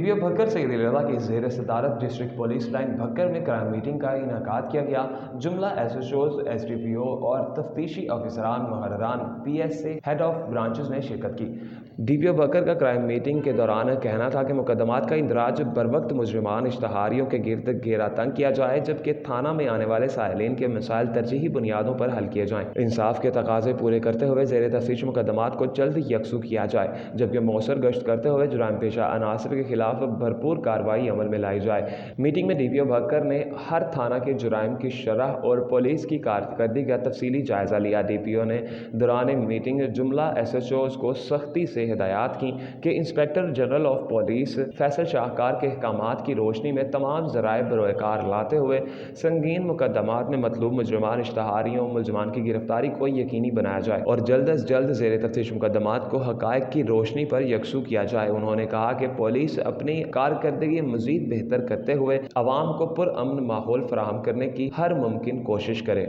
DPO Bhakkar Saeed रज़ा की ज़ेर सदारत डिस्ट्रिक्ट पुलिस लाइन भक्कर में क्राइम मीटिंग का इनेकाद किया गया। जुमला एसएचओज, एसडीपीओ और तफ्तीशी अफसरान मुहर्ररान पीएसए हेड ऑफ ब्रांचेस ने शिरकत की। डीपीओ भक्कर का क्राइम मीटिंग के दौरान कहना था कि मुकदमात का इंदराज बरवक्त मुजरिमान इश्तहारियों के गिर्द घेरा तंग किया जाए, जबकि थाना में आने वाले साइलिन के मसाइल तरजीही बुनियादों पर हल किए जाएँ। इंसाफ के तकाजे पूरे करते हुए ज़ेर तफ्तीश मुकदमात को जल्द यकसू किया जाए, जबकि मौसर गश्त करते हुए जुराम पेशा अनासर के खिलाफ भरपूर कार्रवाई अमल में लाई जाए। मीटिंग में डीपीओ भक्कर ने हर थाना के जुराइम की शरह और पुलिस की कारकर्दगी का तफसीली जायजा लिया। डीपीओ ने दौरान मीटिंग जुमला एसएचओज को सख्ती से हिदायत की कि inspector general of police Faisal Shahkar के अहकामात की रोशनी में तमाम ज़राए बरोकार लाते हुए संगीन मुकदमात में मतलूब मुजरिमान इश्तहारियों मुलजमान की गिरफ्तारी को यकीनी बनाया जाए और जल्द अज जल्द ज़ेर तफ्तीश मुकदमात को हक़ाइक़ की रोशनी पर यकसू किया जाए। उन्होंने कहा कि पुलिस अपनी कारकर्दगी मज़ीद बेहतर करते हुए अवाम को पुरअमन माहौल फराहम करने की हर मुमकिन कोशिश करे।